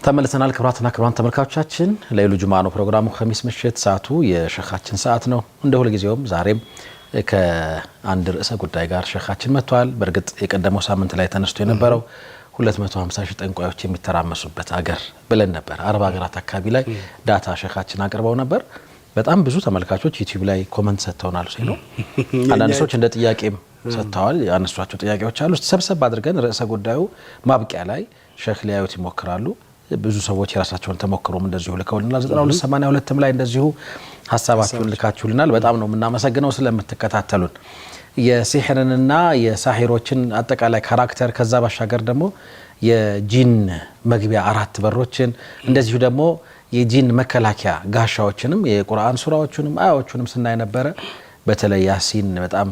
ተመልሰናል ክብራትና ክብራን ተመልካቾቻችን ለይሉ ጁማ ነው ፕሮግራሙ ኸሚስ ምሽት ሰዓቱ የሸኻችን ሰዓት ነው እንደ ሁሉ ጊዜውም ዛሬም ከአንድ ርዕሰ ጉዳይ ጋር ሸኻችን መጥቷል በርግጥ የቀደመው ሳምንት ላይ ተነስቶ የነበረው 250 ሺህ ጠንቋዮች የሚተራመሱበት ሀገር ብለን ነበር 40 ሀገራት አካባቢ ላይ ዳታ ሸኻችን አቅርበው ነበር በጣም ብዙ ተመልካቾች ዩቲዩብ ላይ ኮሜንት ሰጥተውናል ሲሉ አንዳንድ ሰዎች እንደ ጥያቄም ሰጥተዋል ያነሷቸው ጥያቄዎች አሉ ሰብሰብ አድርገን ርዕሰ ጉዳዩ ማብቂያ ላይ ሸኽ ሊያዩት ይሞክራሉ ብዙ ሰዎች የራሳቸውን ተሞክሮም እንደዚሁ ልከውልናል 9282 ላይ እንደዚሁ ሐሳባችሁን ልካችሁልናል በጣም ነው እናመሰግነው ስለምትከታተሉን የሲህርንና የሳሂሮችን አጠቃላይ ካራክተር ከዛ ባሻገር ደግሞ የጂን መግቢያ አራት በሮችን እንደዚሁ ደግሞ የጂን መከላከያ ጋሻዎችንም የቁርአን ሱራዎችንም አያዎችንም ስናይ ነበር በተለይ ያሲን በጣም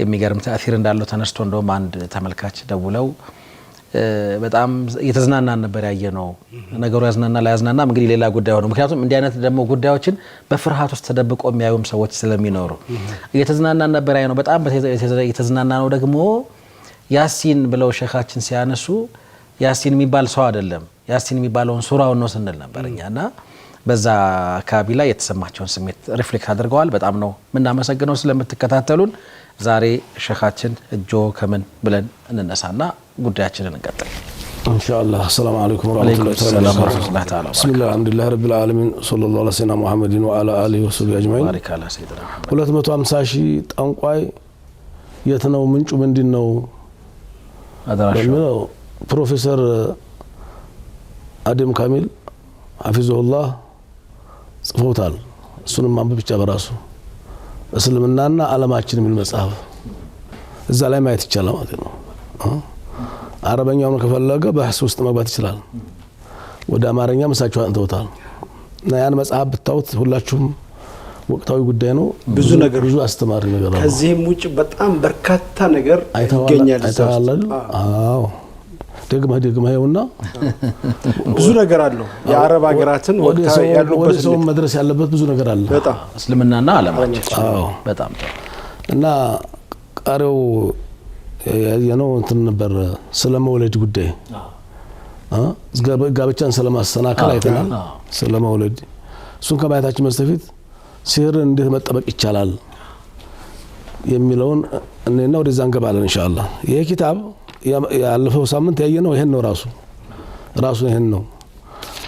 የሚገርም ተአثير እንዳለው ተነስቶ እንደውም አንድ ተመልካች ደውለው በጣም የተዝናናን ነበር ያየነው ነገሩ ያዝናና ላይ ያዝናና እንግዲህ ሌላ ጉዳይ ሆኖ ምክንያቱም እንዲህ አይነት ደግሞ ጉዳዮችን በፍርሃት ውስጥ ተደብቆ የሚያዩም ሰዎች ስለሚኖሩ የተዝናናን ነበር ያየነው በጣም የተዝናና ነው ደግሞ ያሲን ብለው ሸኻችን ሲያነሱ ያሲን የሚባል ሰው አይደለም ያሲን የሚባለውን ሱራውን ነው ስንል ነበርኛና በዛ አካባቢ ላይ የተሰማቸውን ስሜት ሪፍሌክት አድርገዋል በጣም ነው ምናመሰግነው ስለምትከታተሉን ዛሬ ሸኻችን እጆ ከምን ብለን እንነሳና ጉዳያችንን እንቀጥል ኢንሻአላህ ሰላም አለይኩም ወራህመቱላሂ ተዓላ ቢስሚላህ አልሐምዱሊላህ ረቢል ዓለሚን ሰለላሁ ዐለይሂ ወሰለም ሙሐመድን ወዐላ አሊሂ ወሰህቢሂ አጅማኢን ባሪክ አላ ሰይድና 250 ሺህ ጠንቋይ የት ነው ምንጩ ምንድነው አዳራሹ ፕሮፌሰር አደም ካሚል ሐፊዘሁላህ ጽፎታል እሱንም ማንበብ ብቻ በራሱ እስልምናና ዓለማችን የሚል መጽሐፍ እዛ ላይ ማየት ይቻላል ማለት ነው አረበኛውን ከፈለገ በሐስ ውስጥ መግባት ይችላል ወደ አማርኛ መሳቸው አንተውታል እና ያን መጽሐፍ ብታውት ሁላችሁም ወቅታዊ ጉዳይ ነው ብዙ ነገር ብዙ አስተማሪ ነገር ነው ከዚህም ውጭ በጣም በርካታ ነገር ይገኛል አዎ ደግማ ይውና ብዙ ነገር አለው የአረብ ሀገራትን ወቅታዊ ያሉበት ሰው መድረስ ያለበት ብዙ ነገር አለ በጣም እስልምናና ዓለማችን በጣም እና ቃሪው ያየነው እንትን ነበር ስለመውለድ ጉዳይ ጋብቻን ስለማሰናከል አይተናል ስለመውለድ እሱን ከማየታችን በስተፊት ሲህር እንዴት መጠበቅ ይቻላል የሚለውን እነና ወደዛ እንገባለን ኢንሻአላህ ይሄ ኪታብ ያለፈው ሳምንት ያየነው ይሄን ነው ራሱ ይሄን ነው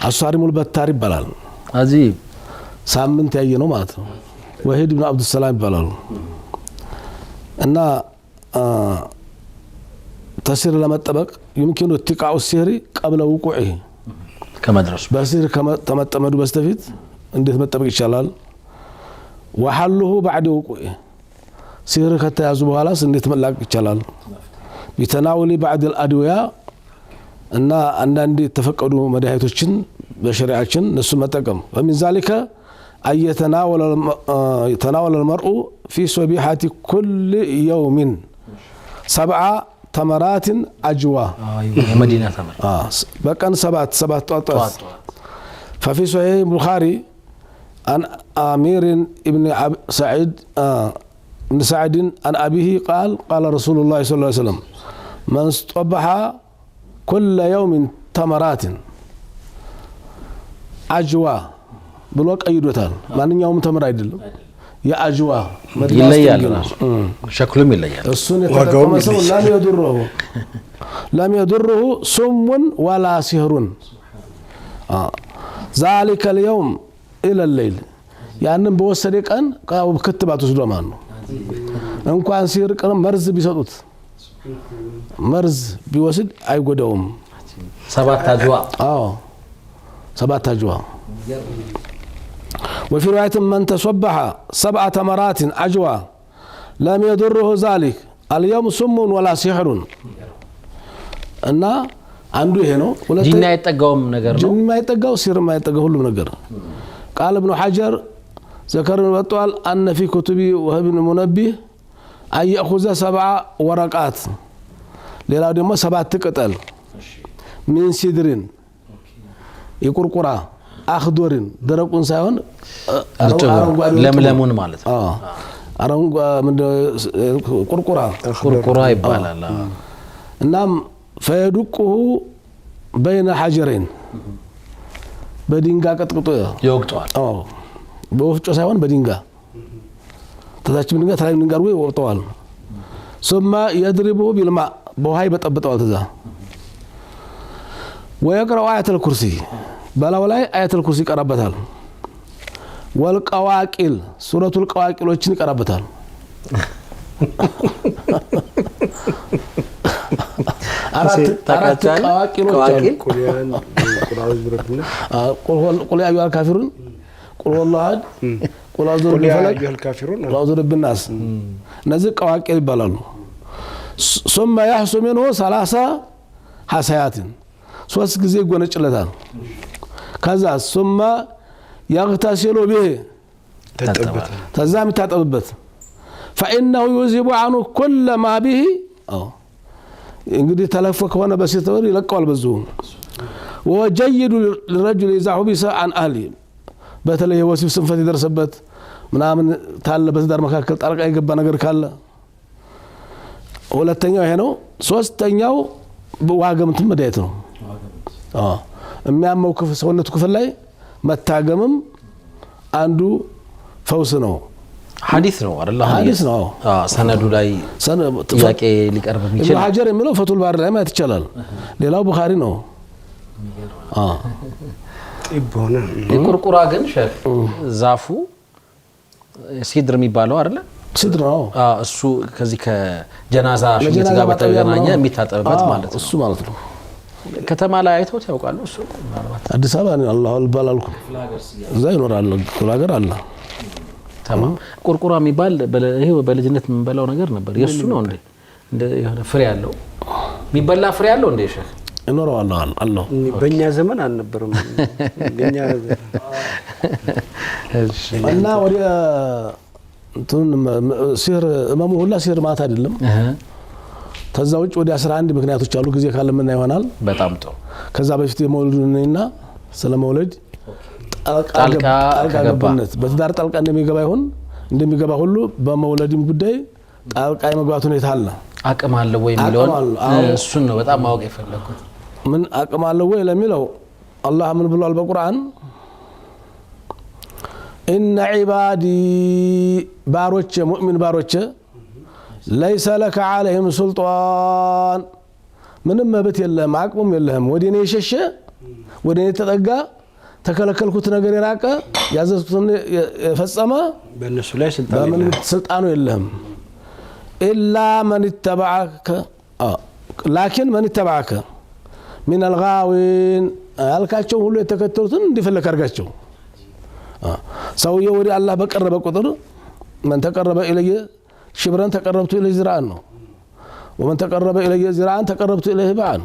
አሳሪሙል በታር ይባላል አዚብ ሳምንት ያየነው ማለት ነው ወሂድ ኢብኑ አብዱ ሰላም ይባላል እና ተሲር ለመጠበቅ يمكن اتقاء السحر قبل وقوعه ከመድረሱ በሲህር ከመጠመዱ በስተፊት እንዴት መጠበቅ ይቻላል وحله بعد وقوعه ሲህር ከተያዙ በኋላስ እንዴት መላቀቅ ይቻላል بتناول بعض الادويه እና አንዳንድ ተፈቀዱ መድኃኒቶችን በሸሪዓችን እነሱ መጠቀም ومن ذلك يتناول المرء في صبيحه كل يوم 7 تمرات اجوا المدينه تمر بقن 7 طاط ففي صحيح البخاري عن امير ابن سعيد بن سعد عن ابيه قال رسول الله صلى الله عليه وسلم من صبح كل يوم تمرات اجوا ብሎ ቀይዶታል ማንኛውም ተምር አይደለም ያአጅዋ ይለያል ሸክሉም ይለያል እሱን የተቀመሰው ለም يضره سم ولا سحر ذلك اليوم الى الليل ያንን በወሰደ ቀን ክትባት ወስዶ ማን ነው እንኳን ሲህር ቀን መርዝ ቢሰጡት መርዝ ቢወስድ አይጎዳውም 7 አጅዋ 7 አጅዋ وفي رواية من تصبح 7 تمرات عجوة لم يضره ذلك اليوم سم ولا سحر እና አንዱ ይሄ ነው ጂና አይጠጋውም ነገር ነው ጂና አይጠጋው ሲህር አይጠጋው ሁሉ ነገር قال ابن حجر ذكر وطال ان في كتب وهب بن منبه أن يأخذ 7 ورقات ሌላው ደግሞ 7 ቅጠል من سدرين يقرقرا አخضرን ደረቁን ሳይሆን ለምለሙን ማለት ነው አረንጓ ቁርቁራ ይባላል እናም فيدقه بين حجرين በድንጋይ ቀጥቅጦ ይወቅጠዋል። አዎ በወፍጮ ሳይሆን በድንጋይ ተታችም ድንጋይ ታላይ ድንጋይ አድርጎ ይወቅጠዋል። ثم يضربه بالماء በውሃ ይበጠብጠዋል። ተዛ ويقرأ آية الكرسي በላው ላይ آية الكرسي ይቀራበታል። والقواقل سورة القواقلዎችን ይቀራበታል። አራት ቀዋቂሎች ቁርአን ቁርአን ዝረብና ቁል ያ አዩሀል ካፊሩን ቁል ወላሁ አሐድ ቁል አዑዙ ቢረቢል ፈለቅ ቁል አዑዙ ቢረቢን ናስ እነዚህ ቀዋቂል ይባላሉ። ثم يحسو منه 30 حسيات ሶስት ጊዜ ይጎነጭለታል። ከዛ ثم يغتسل به ተዛም ይታጠብበት فإنه يذهب عنه كل ما به እንግዲህ ተለፈ ከሆነ በስተወር ይለቀዋል። በዚሁ وجيد للرجل إذا حبس عن أهله በተለይ ወሲብ ስንፈት ይደርሰበት ምናምን ታለ በትዳር መካከል ጣልቃ የገባ ነገር ካለ ሁለተኛው ይሄ ነው። ሶስተኛው ዋገምት መድኃኒት ነው። የሚያመው ሰውነቱ ክፍል ላይ መታገምም አንዱ ፈውስ ነው። ሐዲስ ነው አይደል? ሐዲስ ነው። ሰነዱ ላይ ጥያቄ ሊቀርብ የሚችል ኢብኑ ሐጀር የሚለው ፈቱል ባሪ ላይ ማየት ይቻላል። ሌላው ቡኻሪ ነው። ይቦና የቁርቁራ ግን ሸህ ዛፉ ሲድር የሚባለው አይደል? ሲድር ነው። እሱ ከዚህ ከጀናዛ ሽኝት ጋር በተገናኘ የሚታጠብበት ማለት ነው። እሱ ማለት ነው። ከተማ ላይ አይተውት ያውቃሉ? እሱ አዲስ አበባ ነው አላህ አልባላልኩ እዛ ይኖራል። ኩል ሀገር አለ። ተማም ቁርቁራ የሚባል ይሄ በልጅነት የምንበላው ነገር ነበር። የሱ ነው እንደ የሆነ ፍሬ ያለው የሚበላ ፍሬ ያለው እንደ ሸህ ይኖራል አላህ በእኛ ዘመን አልነበረም። በእኛ እና ወደ ሲህር እመሙ ሁላ ሲህር ማለት አይደለም። ከዛ ውጭ ወደ 11 ምክንያቶች አሉ። ጊዜ ካለ ምን ይሆናል። በጣም ጥሩ። ከዛ በፊት የመውለዱንና ስለ መውለድ ጣልቃ ከገባነት በትዳር ጣልቃ እንደሚገባ ሁሉ በመውለድም ጉዳይ ጣልቃ የመግባት ሁኔታ አለ። አቅም አለው ወይ የሚለው እሱን ነው በጣም ማወቅ የፈለኩት። ምን አቅም አለው ወይ ለሚለው አላህ ምን ብሏል በቁርአን? ኢነ ዒባዲ ባሮቼ ሙእሚን ባሮቼ ለይሰ ለከ ዐለይሂም ሱልጣን ምንም መብት የለህም አቅሙም የለህም። ወደኔ የሸሸ ወደኔ ተጠጋ ተከለከልኩት ነገር የራቀ ያዘዝኩትን የፈጸመ በእነሱ ላይ ስልጣኑ የለህም። ኢላ መን ተበዐከ ላኪን መን ተበዐከ ሚን አልጋዊን ያልካቸው ሁሉ የተከተሉትን እንዲፈለክ አድርጋቸው። ሰውየው ወደ አላህ በቀረበ ቁጥር መን ተቀረበ ኢለየ ሽብረን ተቀረብቱ ኢለየ ዝራአን ነው። ወመን ተቀረበ ኢለየ ዝራአን ተቀረብቱ ኢለየ ባዕን።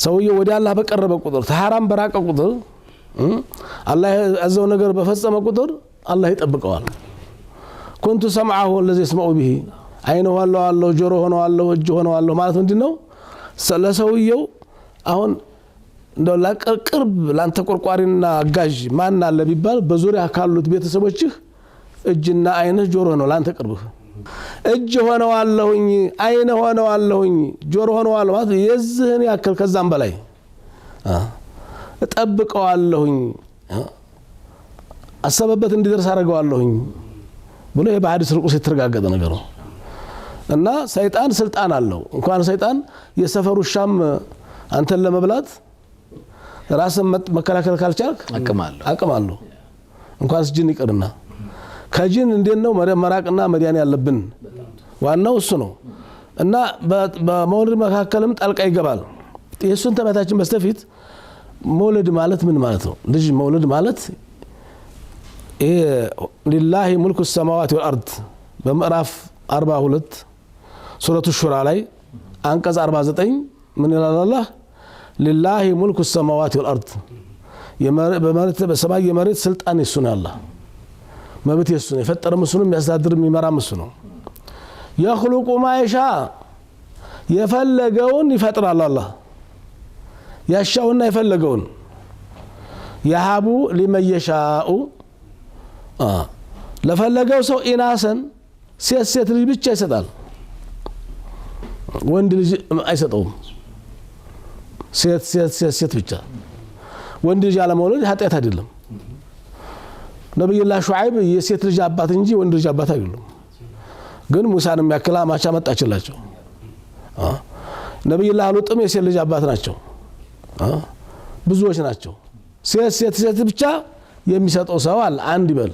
ሰውየው ወደ አላህ በቀረበ ቁጥር ተሐራም በራቀ ቁጥር አላህ ያዘው ነገር በፈጸመ ቁጥር አላህ ይጠብቀዋል። ኩንቱ ሰምዐሁ الذي يسمع به አይነ ሆነዋለሁ ጆሮ ሆነዋለሁ እጅ ሆነዋለሁ ማለት ምንድነው? ለሰውየው አሁን እንደው ለቅርብ ላንተ ቆርቋሪና አጋዥ ማን አለ ቢባል በዙሪያ ካሉት ቤተሰቦችህ እጅና አይነ ጆሮ ነው ላንተ ቅርብህ። እጅ ሆነዋለሁኝ አይነ ሆነዋለሁኝ ጆሮ ሆነዋለሁ ማለት የዝህን ያክል ከዛም በላይ እጠብቀዋለሁኝ አሰበበት እንዲደርስ አደርገዋለሁኝ ብሎ የባህዲስ ርቁስ የተረጋገጠ ነገር ነው። እና ሰይጣን ስልጣን አለው። እንኳን ሰይጣን የሰፈሩ ሻም አንተን ለመብላት ራስን መከላከል ካልቻልክ አቅም አለው። እንኳንስ ጅን ይቀርና ከጅን እንዴት ነው መራቅና መዳን ያለብን? ዋናው እሱ ነው። እና በመውለድ መካከልም ጣልቃ ይገባል። የሱን ተመታችን በስተፊት መውለድ ማለት ምን ማለት ነው? ልጅ መውለድ ማለት ሊላሂ ሙልኩ ሰማዋት ወልአርድ በምዕራፍ 42 ሱረቱ ሹራ ላይ አንቀጽ 49 ምን ይላል አላህ? ሊላሂ ሙልኩ ሰማዋት ወልአርድ በሰማይ የመሬት ስልጣን የሱ ነው። አላህ መብት የሱ ነው። የፈጠረም እሱ ነው፣ የሚያስተዳድርም የሚመራም እሱ ነው። የኽሉቁ ማ የሻ የፈለገውን ይፈጥራል። አላህ ያሻውና የፈለገውን የሀቡ ሊመን የሻኡ ለፈለገው ሰው ኢናሰን ሴት ልጅ ብቻ ይሰጣል፣ ወንድ ልጅ አይሰጠውም። ሴት ብቻ ወንድ ልጅ አለመውለድ ኃጢአት አይደለም ነብዩላህ ሹዓይብ የሴት ልጅ አባት እንጂ ወንድ ልጅ አባት አይደሉም ግን ሙሳን የሚያክላ ማቻ መጣችላቸው ነብዩላህ ሉጥም የሴት ልጅ አባት ናቸው ብዙዎች ናቸው ሴት ብቻ የሚሰጠው ሰው አለ አንድ ይበል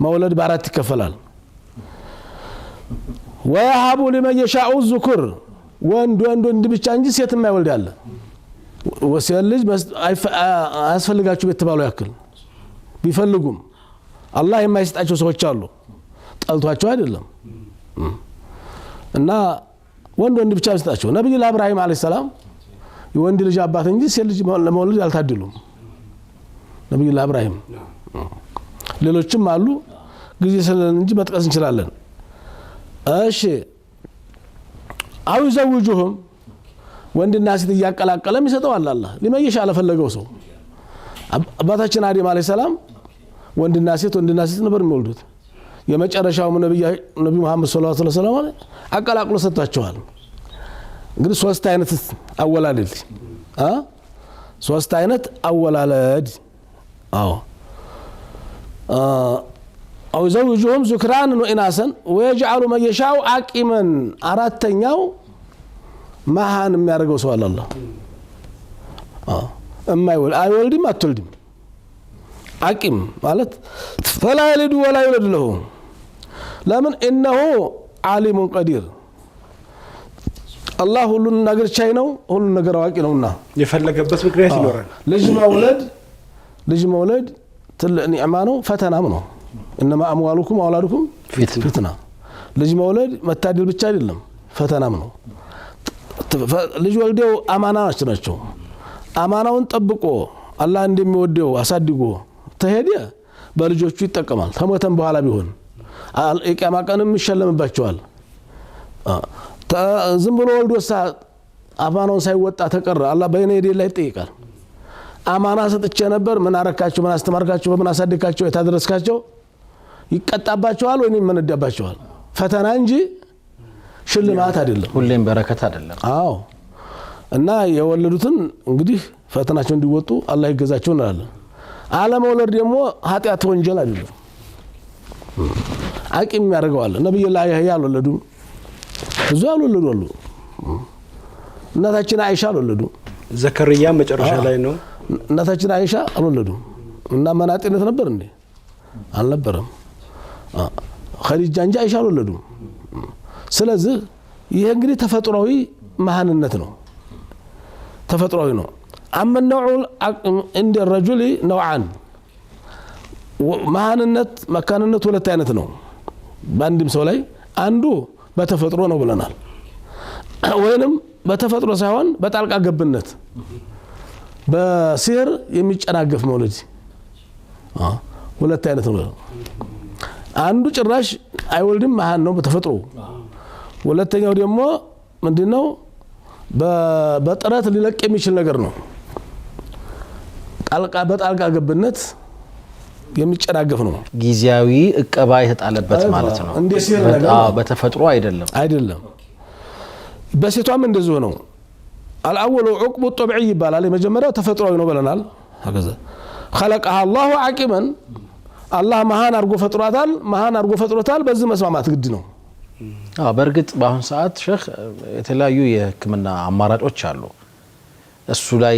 መውለድ በአራት ይከፈላል ወያሃቡ لمن يشاء الذكر ወንድ ብቻ እንጂ ሴት የማይወልድ አለ ወሴት ልጅ አያስፈልጋችሁ በተባለው ያክል ቢፈልጉም አላህ የማይሰጣቸው ሰዎች አሉ ጠልቷቸው አይደለም እና ወንድ ብቻ ይሰጣቸው ነብዩ ኢብራሂም አለይሂ ሰላም የወንድ ልጅ አባት እንጂ ሴት ልጅ ለመውለድ አልታደሉም ነብዩ ኢብራሂም ሌሎችም አሉ ጊዜ ስለለን እንጂ መጥቀስ እንችላለን እሺ አው ይዘውጁሁም ወንድና ሴት ያቀላቀለም ይሰጠው አላህ ለምን ይሻለ ፈለገው ሰው አባታችን አደም አለይሂ ሰላም ወንድና ሴት ነበር የሚወልዱት የመጨረሻው ነብዩ መሐመድ ሰለላሁ ዐለይሂ ወሰለም አቀላቅሎ ሰጣቸዋል እንግዲህ ሶስት አይነት አወላለድ ሶስት አይነት አወላለድ أو زوجهم ذكرانا وإناثا ويجعل من يشاء عقيما أراتنياو مهان የሚያደርገው ሰው አለ አላህ አይወልድም አትወልድም عقيم ማለት فلا يلد ولا يولد له لمن إنه عالم قدير الله ሁሉን ነገር ቻይ ነው ሁሉን ነገር አዋቂ ነውና የፈለገበት ምክንያት ይኖራል ልጅ መውለድ ትልቅ ኒዕማ ነው ፈተናም ነው انما اموالكم واولادكم فتنه ልጅ መውለድ መታደል ብቻ አይደለም ፈተናም ነው ልጅ ወልደው አማናዎች ናቸው አማናውን ጠብቆ አላህ እንደሚወደው አሳድጎ ተሄደ በልጆቹ ይጠቀማል ተሞተም በኋላ ቢሆን የቂያማ ቀንም ይሸለምባቸዋል ዝም ብሎ ወልዶሳ አማናውን ሳይወጣ ተቀረ አላህ በእኔ ሄደ ላይ ይጠይቃል አማና ሰጥቼ ነበር ምን አረካችሁ ምን አስተማርካችሁ በምን አሳደካችሁ የታደረስካቸው ይቀጣባቸዋል ወይ ምን እንደባቸዋል ፈተና እንጂ ሽልማት አይደለም ሁሌም በረከት አይደለም አዎ እና የወለዱትን እንግዲህ ፈተናቸው እንዲወጡ አላህ ይገዛቸው እንላለን አለመውለድ ደግሞ ኃጢአት ወንጀል አይደለም አቂም ያደርገዋል ነብዩላህ ያህያ አልወለዱ ብዙ አልወለዱ አሉ እናታችን አይሻ አልወለዱ ዘከርያ መጨረሻ ላይ ነው እናታችን አይሻ አልወለዱ እና መናጤነት ነበር እንዴ አልነበረም ኸዲጃ እንጂ አይሻ አልወለዱ ስለዚህ ይሄ እንግዲህ ተፈጥሯዊ መሃንነት ነው ተፈጥሯዊ ነው አመነዑ እንደ الرجل نوعان መሃንነት መካንነት ሁለት አይነት ነው በአንድም ሰው ላይ አንዱ በተፈጥሮ ነው ብለናል ወይንም በተፈጥሮ ሳይሆን በጣልቃ ገብነት በሲር የሚጨናገፍ መውለድ ሁለት አይነት ነው አንዱ ጭራሽ አይወልድም መሃን ነው በተፈጥሮ ሁለተኛው ደግሞ ምንድነው በጥረት ሊለቅ የሚችል ነገር ነው በጣልቃ ገብነት የሚጨናገፍ ነው ጊዜያዊ እቀባ የተጣለበት ማለት ነው በተፈጥሮ አይደለም በሴቷም እንደዚህ ነው الأول عقب الطبيعي ይባላል የመጀመሪያው ተፈጥሯዊ ነው ብለናል هكذا خلقها الله عقيما الله መሃን አርጎ ፈጥሮታል በዚህ መስማማት ግድ ነው በርግጥ በአሁን ሰዓት ሼክ የተለያዩ የህክምና አማራጮች አሉ እሱ ላይ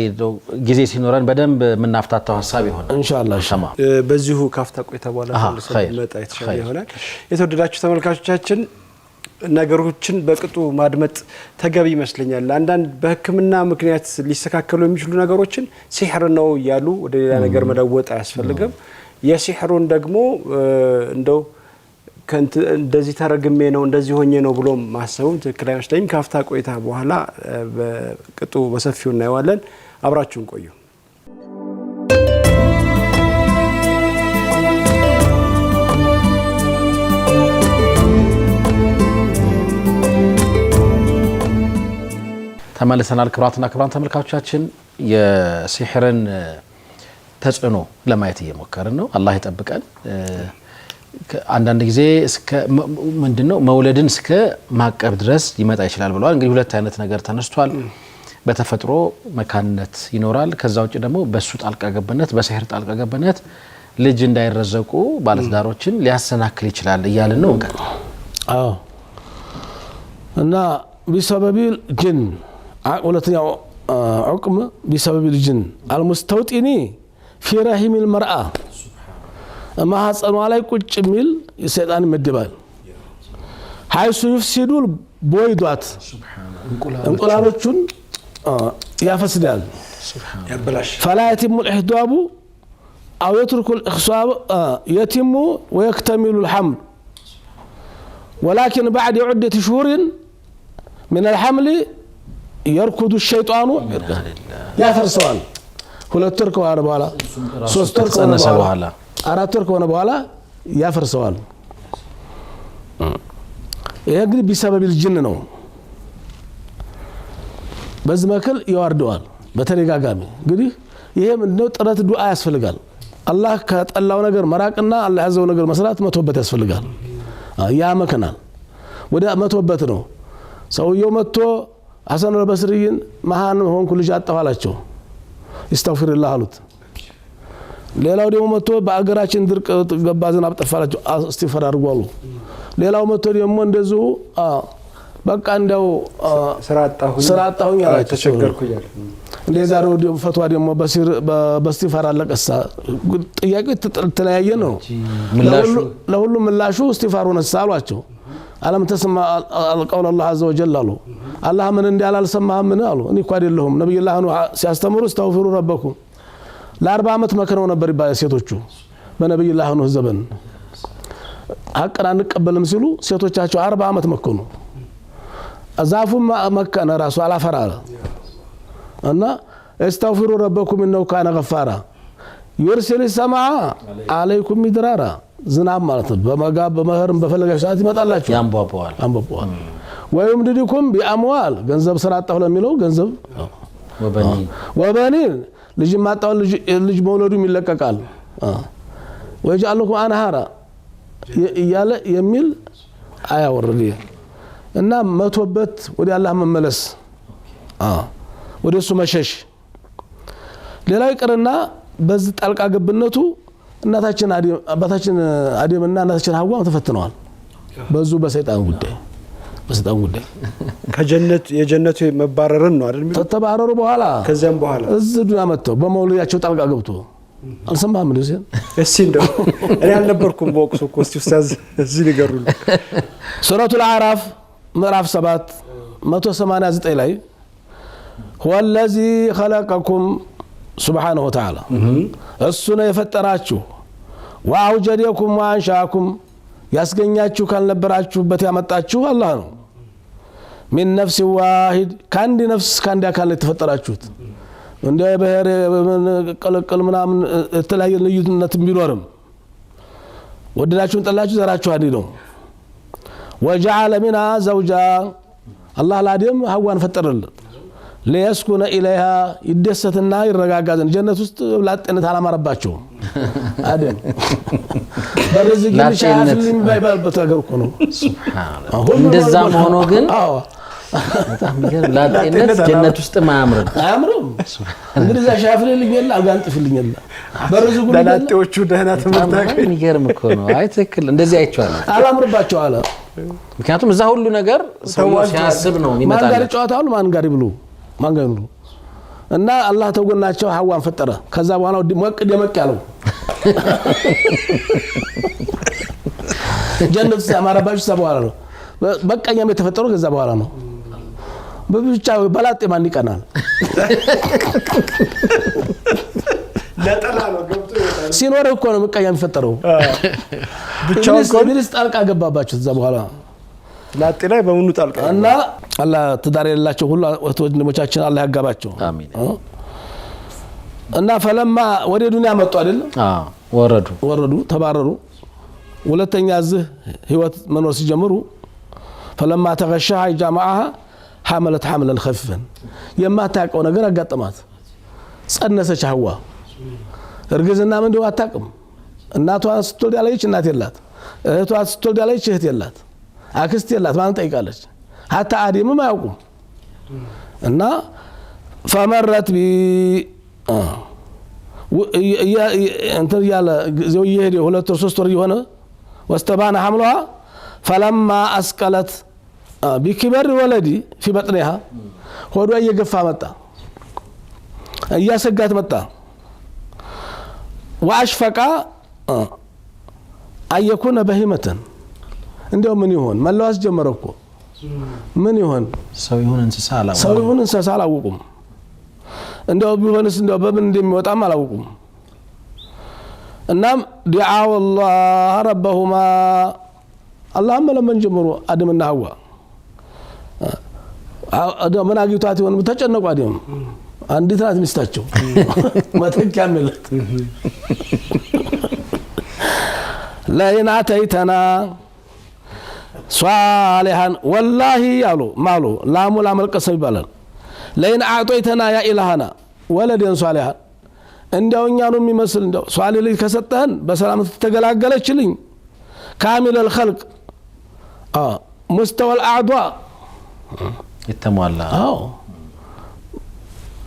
ጊዜ ሲኖረን በደንብ ምናፍታታው ሐሳብ ይሆናል ኢንሻአላህ ሸማ በዚሁ ካፍታ ቆይታ በኋላ ስለመጣ የተሻለ ይሆናል የተወደዳችሁ ተመልካቾቻችን ነገሮችን በቅጡ ማድመጥ ተገቢ ይመስለኛል አንዳንድ በህክምና ምክንያት ሊስተካከሉ የሚችሉ ነገሮችን ሲህር ነው ያሉ ወደ ሌላ ነገር መለወጥ አያስፈልግም የሲህሩን ደግሞ እንደው እንደዚህ ተረግሜ ነው እንደዚህ ሆኜ ነው ብሎ ማሰቡም ትክክል አይመስለኝም ካፍታ ቆይታ በኋላ በቅጡ በሰፊው እናየዋለን አብራችሁን ቆዩ ተመልሰናል ክብራትና ክብራን ተመልካቾቻችን የሲህርን ተጽዕኖ ለማየት እየሞከርን ነው አላህ ይጠብቀን አንዳንድ ጊዜ እስከ ምንድነው መውለድን እስከ ማቀብ ድረስ ሊመጣ ይችላል ብለዋል እንግዲህ ሁለት አይነት ነገር ተነስቷል በተፈጥሮ መካንነት ይኖራል። ከዛ ውጭ ደግሞ በሱ ጣልቃ ገብነት በሲህር ጣልቃ ገብነት ልጅ እንዳይረዘቁ ባለትዳሮችን ሊያሰናክል ይችላል እያልን ነው እንግዲህ። አዎ እና بسبب الجن ሁለተኛው عقم بسبب الجن المستوطني في رحم المرأة ما حصل على ቁጭ ሚል ሰይጣን ይመደባል حيث يفسد البويضات እንቁላሎቹን ያፈስዳል ያበላሽ فلا يتم الاحضاب أو يترك الإخصاب يتم ويكتمل الحمل ولكن بعد عدة شهور من الحمل يركض الشيطان يا فرسوان ሁለት ወር ከሆነ በኋላ ሶስት ወር ከሆነ በኋላ አራት ወር ከሆነ በኋላ ያፈርሰዋል ይሄ እንግዲህ بسبب الجن ነው በዚህ መከል ይዋርደዋል በተደጋጋሚ እንግዲህ ይሄ ምንድነው ጥረት ዱዓ ያስፈልጋል አላህ ከጠላው ነገር መራቅና አላህ ያዘው ነገር መስራት መቶበት ያስፈልጋል ያ መከናል ወደ መቶበት ነው ሰውየው መጥቶ ሐሰን አልበስሪን መሃን ሆንኩ ልጅ አጣዋላቸው استغفرالله አሉት ሌላው ደግሞ መጥቶ በአገራችን ድርቅ ገባ ዝናብ ጠፋላቸው استغفار አድርጓሉ ሌላው መጥቶ ደግሞ እንደዚሁ በቃ እንደው ስራጣሁኝ አላቸው ተቸገርኩኝ እንደዛ ነው ፈትዋ ደግሞ በስቲፋር አለቀሳ ጥያቄው ተለያየ ነው ለሁሉም ምላሹ ስቲፋሩን ሰአሏቸው አለም ተስማ القول الله عز وجل አሉ አላህ ምን እንዳለ አልሰማህም ምን አሉ እኔ እኮ አይደለሁም ነብዩላህ ነው ሲያስተምሩ استغفروا ربكم ለ40 አመት መከረው ነበር ይባል ሴቶቹ በነብዩላህ ነው ዘመን ሐቅን አንቀበልም ሲሉ ሴቶቻቸው 40 አመት መከኑ አዛፉም መከነ ራሱ አላፈራለ እና استغفروا ربكم انه كان غفارا يرسل السماء عليكم مدرارا ዝናብ ማለት በመጋብ በመህርም በፈለጋችሁ ሰዓት ይመጣላችሁ ያንቧቧል ወይምድድኩም ቢአምዋል ገንዘብ ስራጣው ለሚለው ገንዘብ ወበኒን ልጅ ማጣው ልጅ መውለዱ ይለቀቃል ወይጃለኩም አንሃራ ይያለ የሚል አያወርድ እና መቶበት ወደ አላህ መመለስ ወደሱ መሸሽ ሌላ ይቀርና በዚህ ጣልቃ ገብነቱ እናታችን አባታችን አደምና እናታችን ሐዋ ተፈትነዋል በዙ በሰይጣን ጉዳይ ከጀነት የጀነቱ መባረርን ነው አይደል ተተባረሩ በኋላ ከዚያም በኋላ እዚህ ዱንያ መጥተው በመውለዳቸው ጣልቃ ገብቶ አልሰማህም ነው ሲል እሺ እንደው እኔ አልነበርኩም በወቅቱ እኮ እስቲ ኡስታዝ እዚህ ንገሩን ሱረቱል አዕራፍ ምዕራፍ 7 189 ላይ هو الذي خلقكم سبحانه وتعالى السنة يفتراችሁ واوجدكم وانشاكم ያስገኛችሁ ካልነበራችሁ በተያመጣችሁ አላህ ነው من نفس واحد ካንዲ ነፍስ ካንዲ አካል የተፈጠራችሁት እንደ በህር ቀለቀል ምናምን ተለያየ ልዩነት ቢኖርም ወደዳችሁን ጠላችሁ ዘራችሁ አንዲ ነው وجعل منها زوجا الله لادم ሐዋን ፈጠረለት ليسكن إليها يدستنا يرغاغازن جنة ውስጥ ላጤነት አላማረባቸው አደም በረዝግ ሊሻፍልኝ ባይባልበት ነገር እኮ ነው ሱብሃንአላህ እንደዛም ሆኖ ግን በጣም ይገርም ላጤነት ጀነት ውስጥ አያምርም እንግዲህ ሻፍልኝ ይላል አጋንጥፍልኝ ይላል በረዝጉ ላጤዎቹ ደህና ተመጣጣኝ ይገርም እኮ ነው አይ ትክክል እንደዚህ አይቻለሁ አላምርባቸው አለ ምክንያቱም እዛ ሁሉ ነገር ሰው ሲያስብ ነው የሚመጣው ማን ጋር ጨዋታው ማን ጋር ይብሉ ማንገኑ እና አላህ ተጎናቸው ሐዋን ፈጠረ ከዛ በኋላ ሞቅ ደመቅ ያለው ጀነት ሰማራባችሁ ሰበዋላ ነው በቃኛም የተፈጠረው ከዛ በኋላ ነው በብቻ በላጤ ማን ይቀናል ለጠላ ነው ገብቶ ይወጣል ሲኖር እኮ ነው መቃኛም ፈጠረው ብቻው ኮሚኒስት ጣልቃ ገባባችሁ ከዛ በኋላ ላጤ ላይ በመኑ ጣልቃ እና አላህ ትዳር የሌላቸው ሁሉ ወንድሞቻችን አላህ ያጋባቸው አሚን እና ፈለማ ወደ ዱንያ መጡ አይደል ወረዱ ተባረሩ ሁለተኛ እዚህ ህይወት መኖር ሲጀምሩ ፈለማ ተغشها جماعها حملت حملا خفيفا የማታቀው ነገር አጋጠማት ጸነሰች ሐዋ እርግዝና ምን እንደው አታቀም እናቷ ስትወልድ ያለች እናት የላት እህቷ ስትወልድ ያለች እህት የላት አክስት የላት ማን ጠይቃለች hatta አደምም አያውቁም እና فمرت بي انت يالا زو يهدي ሁለት ወር 3 ወር የሆነ واستبان حملها فلما اسقلت بكبر ولدي في بطنها ሆዷ እየገፋ መጣ እያሰጋት መጣ واشفق ايكون بهيمه እንደው ምን ይሆን መለዋስ ጀመረኮ ምን ይሆን ሰው ይሁን እንስሳ አላወቁም እንደው ቢሆንስ እንደው በምን እንደሚወጣም አላወቁም እናም دعاء الله ربهما اللهم لمن جمروا ادمنا حوا ادم من አግኝቷት ይሆን ተጨነቁ አደም አንዲት ናት ሚስታቸው መተኪያ ማለት لئن اتيتنا صالحا والله يالو مالو لامو لامل قسم ይባላል لئن اعطيتنا يا الهنا ولدن صالحا እንደው እኛኑ የሚመስል እንደው ሷሊ ልጅ ከሰጠን በሰላም ተገላገለችልኝ كامل الخلق مستوى الاعضاء የተሟላ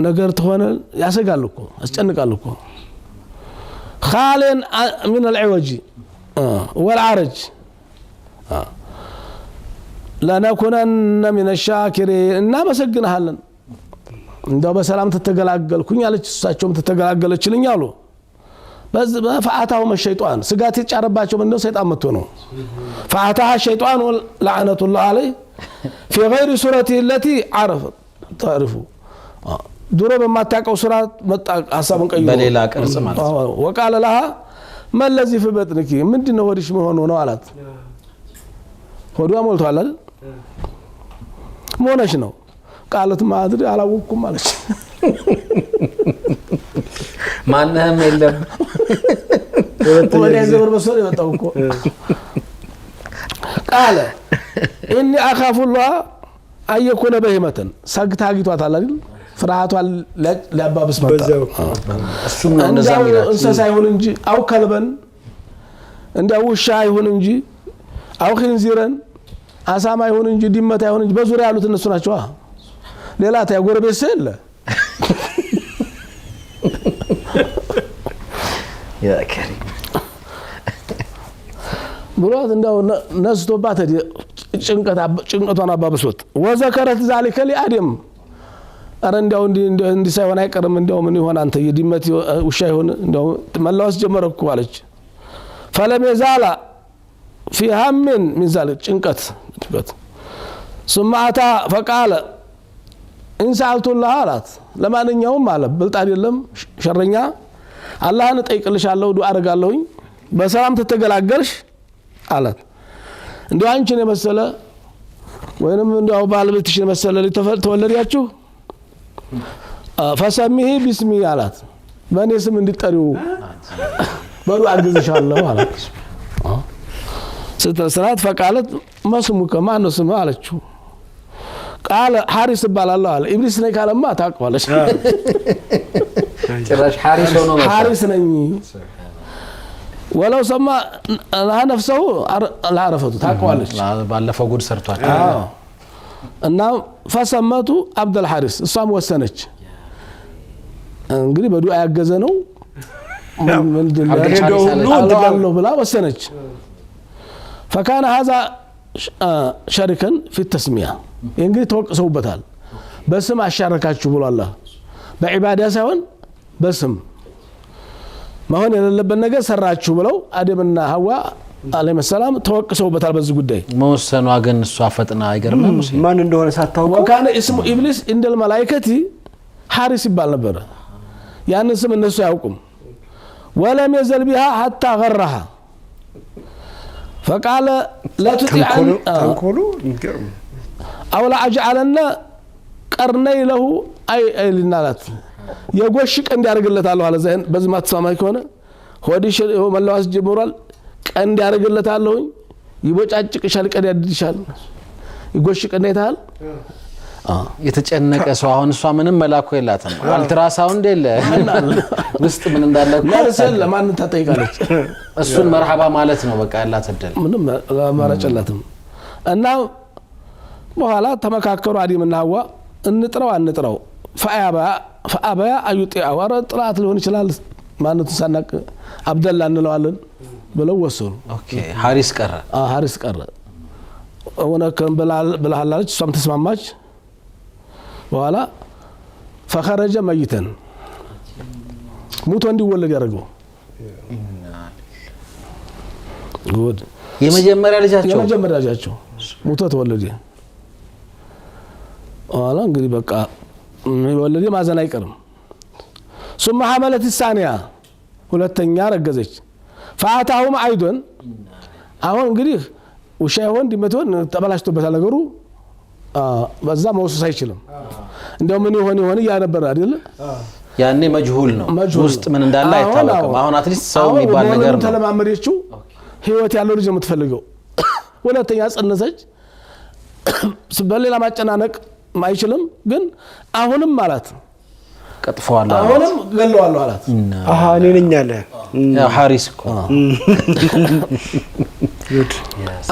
ነገር ተሆነ ያሰጋል እኮ ያስጨንቃል እኮ خالن من العوج والعرج لنكونن من الشاكرين እና መሰግናለን እንደው በሰላም ተተገላገልኩኝ አለች እሳቸውም ተተገላገለችልኝ አሉ በፈአታው الشيطان ስጋት ይጫረባቸው እንደው ሰይጣን መጥቶ ነው فأتاها الشيطان لعنة الله عليه في غير سورته التي تعرفوا ድሮ በማታቀው ሱራ መጣ ሐሳቡን ቀይሮ በሌላ ቅርጽ ማለት وقال لها ما الذي في بطنك ምንድነው ወዲሽ ሆኖ ነው አላት ሆዷ ሞልቷል አይደል ሞነሽ ነው ቃለት ማድሪ አላወኩም አለች ማንንም የለም ወደ ዘበር በሰለ ይወጣው እኮ ቃለ ኢኒ አኻፉ الله أن يكون بهيمة سقط አግቷታል አይደል ፍራሃቷን ለአባብስ መጣ እሱም ነው እንደዛ የሚላቸው እንስሳ ይሁን እንጂ አው ከልበን እንደው ውሻ ይሁን እንጂ አው ኺንዚረን አሳማ ይሁን እንጂ ድመታ ይሁን እንጂ በዙሪያ ያሉት እነሱ ናቸው ሌላ ታጎረቤት ሰለ ያ ከሪም ብሮት እንደው ነስቶባት ጭንቀቷን አባብሶት ወዘከረት ذلك لآدم አረ እንደው እንዲ ሳይሆን አይቀርም እንደው ምን ይሆን አንተ የድመት ውሻ ይሁን እንደው መላወስ ጀመረኩ አለች فلم يزال في هم من ذلك ጭንቀት ثم أتى فقال إن سألت الله አላት ለማንኛውም አለ ብልጥ አይደለም ሸረኛ አላህን ጠይቅልሻለሁ ዱአ አረጋለሁኝ በሰላም ተተገላገልሽ አላት እንደው አንቺን የመሰለ ወይንም እንደው ባለቤትሽን የመሰለ ተወለዳችሁ فسميه باسمي አላት በእኔ ስም እንድትጠሪው በሉ አግዝሻለሁ አላት ስትሰራት فقالت ما اسمك ማን ነው ስምህ አለችው ቃል حارس ባላለው አለ ኢብሊስ ነኝ ካለማ ታውቀዋለሽ ጭራሽ حارس ነኝ ولو سما نفسه لا عرفته ታውቀዋለሽ ባለፈው ጉድ ሰርቷል እና فسمته عبد الحارس እሷም ወሰነች እንግዲህ በዱዓ ያገዘ ነው ምንድነው ብላ ወሰነች فكان هذا شركا في التسميه እንግዲህ ተወቅሰውበታል በስም አሻረካችሁ ብሎ አላህ በዒባዳ ሳይሆን በስም ማሆን የሌለበት ነገር ሰራችሁ ብለው አደምና ሐዋ አለይሂ ሰላም ተወቅሰውበታል በዚህ ጉዳይ መወሰኗ ግን እሷ ፈጥና አይገርምም ማን እንደሆነ ሳታውቁ وكان اسم ابليس عند الملائكه حارس ይባል ነበር ያን ስም እነሱ ያውቁም ولم يزل بها حتى غرها فقال لا تطيعن تنكلوا ينكرم او لا اجعلنا قرني له اي لنالات የጎሽ ቀንድ ያርግለታል አለ ዘን በዝማት ሰማይ ከሆነ ሆዲሽ መላዋስ ጀምሯል ቀንድ ያርግለታል ይቦጫጭቅሻል ቀንድ ያድድሻል ይጎሽ ቀንድ ይታል የተጨነቀ ሰው አሁን እሷ ምንም መላኩ የላትም አልትራሳውንድ የለ ውስጥ ምን እንዳለ ለሰል ለማን ተጠይቃለች እሱን መርሐባ ማለት ነው በቃ ያላት እድል ምንም ማራጨላትም እና በኋላ ተመካከሩ አዲምና ሐዋ እንጥራው አንጥራው ፈአበያ አዩጢዐ ወረ ጥላት ሊሆን ይችላል ማንነቱን ሳናቅ አብደላ እንለዋለን ብለው ወሰኑ። ኦኬ ሐሪስ ቀረ። ሐሪስ ቀረ። ወነከም ብለሃላለች እሷም ተስማማች። በኋላ ፈኸረጀ መይተን ሙቶ እንዲወለድ ያደረገው ጉድ የመጀመሪያ ልጃቸው ሙቶ ተወለደ። በኋላ እንግዲህ በቃ ወለደ ማዘን አይቀርም። ثم حملت الثانية ሁለተኛ ረገዘች። فأتاهم عيد አሁን እንግዲህ ውሻ ይሆን ዲመቶን ተበላሽቶበታል ነገሩ በዛ መውሰስ አይችልም። እንደው ምን ይሆን ያነበር አይደል ያኔ መጅሁል ነው ውስጥ ምን እንዳለ አይታወቅም። አሁን አትሊስት ሰው የሚባል ነገር ነው ተለማመደችው። ህይወት ያለው ልጅ የምትፈልገው ሁለተኛ ጸነሰች። በሌላ ማጨናነቅ ማይችልም ግን አሁንም ማለት ቀጥፈዋለሁ አሁንም ገለዋለሁ አላት። እኔ ነኝ አለ ሐሪስ እኮ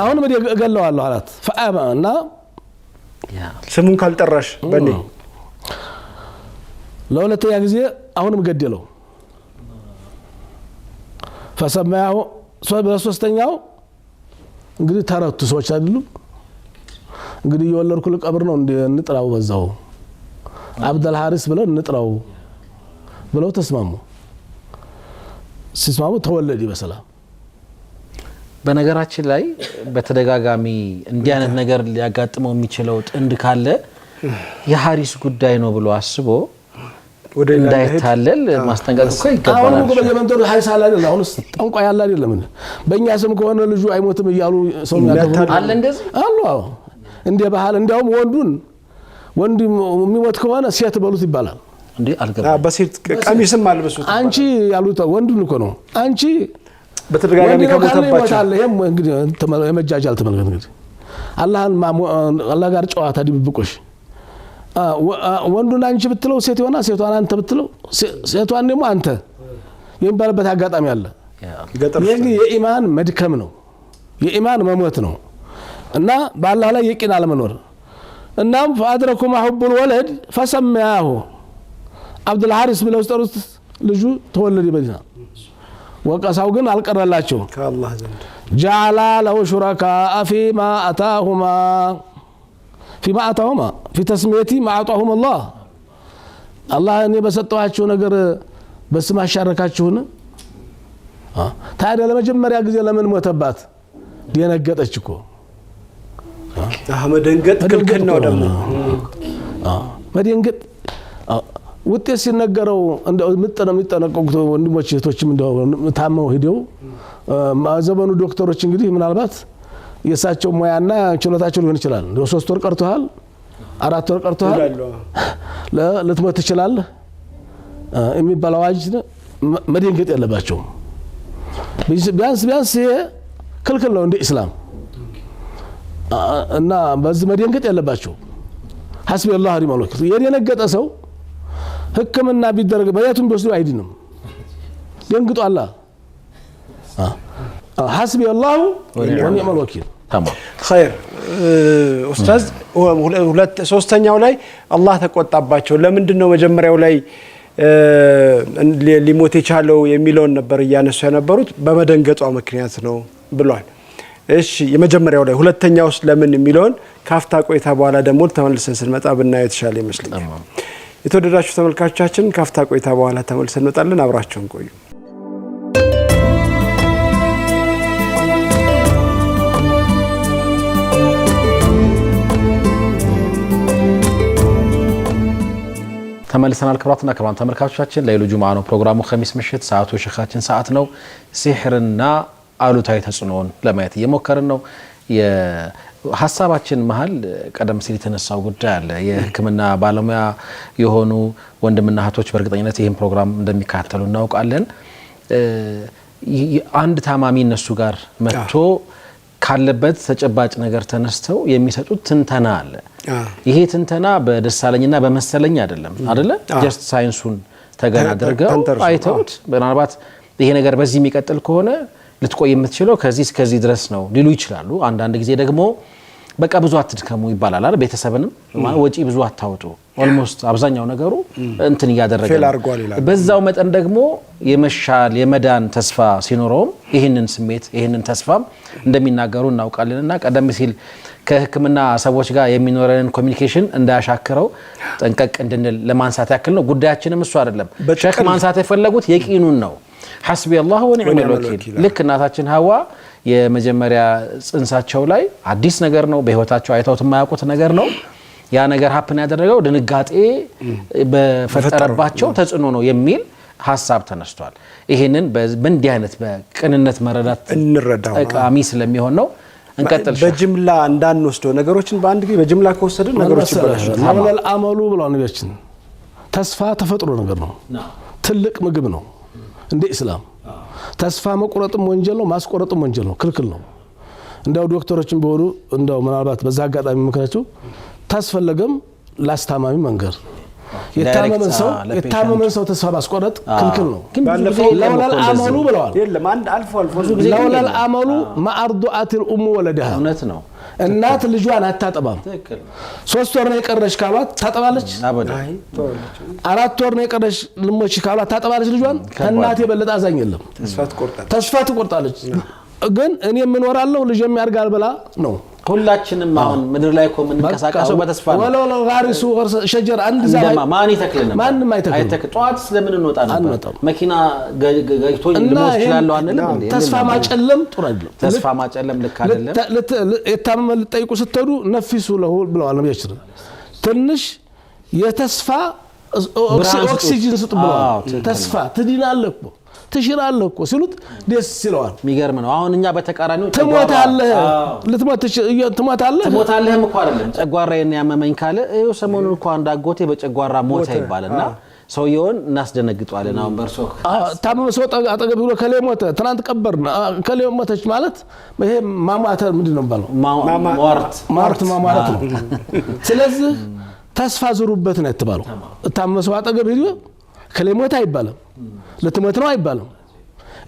አሁንም ገለዋለሁ አላት። ፈአማና ስሙን ካልጠራሽ በኔ ለሁለተኛ ጊዜ አሁንም ገደለው። ፈሰማያው በሶስተኛው እንግዲህ ተረቱ ሰዎች አይደሉም እንግዲህ የወለድኩ ልቀብር ነው እንጥራው በዛው አብደል ሐሪስ ብለው እንጥራው ብለው ተስማሙ። ሲስማሙ ተወለደ በሰላም። በነገራችን ላይ በተደጋጋሚ እንዲህ አይነት ነገር ሊያጋጥመው የሚችለው ጥንድ ካለ የሐሪስ ጉዳይ ነው ብሎ አስቦ ወደ እንዳይታለል ማስጠንቀቅ እኮ ይገባል። አሁን እኮ በየመንደሩ ሐሪስ አለ አይደል? አሁንስ ጠንቋ ያለ አይደለም በእኛ ስም ከሆነ ልጁ አይሞትም እያሉ ሰው ያደርጉ አለ እንደዚህ አሉ። እንደ ባህል እንዲያውም ወንድ የሚሞት ከሆነ ሴት በሉት ይባላል እንዴ አልገባም። በሴት ቀሚስም አልበሱት አንቺ ያሉት ወንዱን እኮ ነው አንቺ በተደጋጋሚ ከሞተባቸው ይሄም እንግዲህ የመጃጃል ተመልከት እንግዲህ አላህ ጋር ጨዋታ ድብብቆሽ ወንዱን አንቺ ብትለው ሴት ይሆና ሴቷን አንተ ብትለው ሴቷን ደግሞ አንተ የሚባልበት አጋጣሚ አለ። የኢማን መድከም ነው የኢማን መሞት ነው እና በአላህ ላይ የቂን አለመኖር። እናም فأدركوا حب الولد فسماه عبد الحارث ብለው ጠሩት። ልጁ ተወለደ በዲና ወቀሳው ግን አልቀረላቸው ከአላህ ዘንድ جعل له شركاء فيما أتاهما في تسميتي ما أعطاهم الله እኔ በሰጠዋቸው ነገር በስም አሻረካችሁን። ታዲያ ለመጀመሪያ ጊዜ ለምን ሞተባት? ደነገጠች እኮ መደንገጥ ክልክል ነው ደግሞ መደንገጥ ውጤት ሲነገረው እንደው የሚጠነቀቁት ወንድሞች እህቶችም እንደው ታመው ሄደው ዘመኑ ዶክተሮች እንግዲህ ምናልባት የሳቸው ሙያና ችሎታቸው ሊሆን ይችላል። እንደው 3 ወር ቀርቷል 4 ወር ቀርቷል ልትሞት ትችላለህ የሚባል አዋጅ መደንገጥ የለባቸው። ቢያንስ ይሄ ክልክል ነው እንደ እስላም እና በዚህ መደንገጥ የለባቸው። ሐስቢ አላህ ወኒዕመል ወኪል የደነገጠ ሰው ህክምና ቢደረግ በየቱም ቢወስዱ አይድንም። ደንግጧል። ሐስቢ አላህ ወኒዕመል ወኪል ተማም ኸይር ኡስታዝ ሶስተኛው ላይ አላህ ተቆጣባቸው። ለምንድን ነው መጀመሪያው ላይ ሊሞት የቻለው የሚለውን ነበር እያነሱ የነበሩት በመደንገጧ ምክንያት ነው ብሏል። እሺ የመጀመሪያው ላይ ሁለተኛውስ ለምን የሚለውን ካፍታ ቆይታ በኋላ ደግሞ ተመልሰን ስንመጣ ብናየው የተሻለ ይመስለኛል። የተወደዳችሁ ተመልካቾቻችን ካፍታ ቆይታ በኋላ ተመልሰን እንመጣለን። አብራችሁን ቆዩ። ተመልሰናል። ክብራትና ክብራን ተመልካቾቻችን ለይሉ ጁምዓ ነው ፕሮግራሙ። ኸሚስ ምሽት ሰዓቱ የሸኻችን ሰዓት ነው። ሲህርና አሉታዊ ተጽዕኖን ለማየት እየሞከርን ነው። የሐሳባችን መሀል ቀደም ሲል የተነሳው ጉዳይ አለ። የሕክምና ባለሙያ የሆኑ ወንድምና እህቶች በእርግጠኝነት ይህን ፕሮግራም እንደሚከታተሉ እናውቃለን። አንድ ታማሚ እነሱ ጋር መጥቶ ካለበት ተጨባጭ ነገር ተነስተው የሚሰጡት ትንተና አለ። ይሄ ትንተና በደሳለኝና በመሰለኝ አይደለም ጀስት ሳይንሱን ተገና አድርገው አይተውት ምናልባት ይሄ ነገር በዚህ የሚቀጥል ከሆነ ልትቆይ የምትችለው ከዚህ እስከዚህ ድረስ ነው ሊሉ ይችላሉ። አንዳንድ ጊዜ ደግሞ በቃ ብዙ አትድከሙ ይባላል አይደል? ቤተሰብንም ወጪ ብዙ አታውጡ ኦልሞስት አብዛኛው ነገሩ እንትን ያደረገ በዛው መጠን ደግሞ የመሻል የመዳን ተስፋ ሲኖረው ይሄንን ስሜት ይሄንን ተስፋም እንደሚናገሩ እናውቃለንና ቀደም ሲል ከህክምና ሰዎች ጋር የሚኖረን ኮሚኒኬሽን እንዳያሻክረው ጠንቀቅ እንድንል ለማንሳት ያክል ነው። ጉዳያችንም እሱ አይደለም። ሼክ ማንሳት የፈለጉት የቂኑን ነው። حسبي الله ونعم الوكيل ልክ እናታችን ሐዋ የመጀመሪያ ጽንሳቸው ላይ አዲስ ነገር ነው በህይወታቸው አይተውት የማያውቁት ነገር ነው ያ ነገር ሀፕን ያደረገው ድንጋጤ በፈጠረባቸው ተጽዕኖ ነው የሚል ሐሳብ ተነስቷል። ይሄንን በእንዲህ አይነት በቅንነት መረዳት እንረዳው ጠቃሚ ስለሚሆን ነው። እንቀጥል። በጅምላ እንዳንወስደው ነገሮችን በአንድ ጊዜ በጅምላ ከወሰድን ነገሮች ይበላሻሉ። አመል አመሉ ብለው ነቢያችን ተስፋ ተፈጥሮ ነገር ነው። ትልቅ ምግብ ነው እንደ እስላም ተስፋ መቁረጥም ወንጀል ነው ማስቆረጥም ወንጀል ነው ክልክል ነው። እንደው ዶክተሮችን ቢሆኑ እንደው ምናልባት በዛ አጋጣሚ ምክንያቱ ታስፈልገም ላስታማሚ መንገር የታመመን ሰው ተስፋ ማስቆረጥ ክልክል ነው። ለወላል አመሉ ብለዋል የለም አንድ አልፎ ለወላል አመሉ ማአርዱአት الام ወለደሃ እውነት ነው። እናት ልጇን አታጠባም። 3 ወር ነው የቀረሽ ካሏት ታጠባለች። 4 ወር ነው የቀረሽ ልሞች ካሏት ታጠባለች ልጇን። ከእናት የበለጠ አዛኝ የለም። ተስፋ ትቆርጣለች። ግን እኔ ምን ወራለሁ ልጅም ያርጋል ብላ ነው። ሁላችንም አሁን ምድር ላይ እኮ ምን እንቀሳቀሰው በተስፋ ነው። ወላሂ ጋሪሱ ሸጀር አንድ ዛይ ማን ይተክልንም ማንም አይተክልም። ጧት ስለምን እንወጣ ነበር መኪና ገይቶኝ ልሞት ይችላል አንልም እንዴ? ተስፋ ማጨለም ጥሩ አይደለም። ተስፋ ማጨለም ልክ አይደለም። የታመመ ልጠይቁ ስትሄዱ ነፍሱ ለሁ ብለዋል ነብያችን። ትንሽ የተስፋ ኦክሲጅን ስጡ ብለዋል። ተስፋ ትድናለህ እኮ ትሽራለህ እኮ ሲሉት ደስ ይለዋል። የሚገርም ነው። አሁን እኛ በተቃራኒው ትሞታለህ ትሞታለህም እኮ አይደለም ጨጓራዬን ያመመኝ ካለ ይኸው ሰሞኑን እኮ አንዳጎቴ በጨጓራ ሞተ ይባልና ሰውየውን እናስደነግጧለን። አሁን በርሶ ታመመ ሰው አጠገብ ብሎ ከሌ ሞተ ትናንት ቀበርና ከሌ ሞተች ማለት ይሄ ማማተ ምንድነው ባለው ማርት ማማራት ነው። ስለዚህ ተስፋ ዝሩበት ነው የተባለው። ታመመ ሰው አጠገብ ሄዶ ከሌ ሞተ አይባልም ለትሞት ነው አይባልም።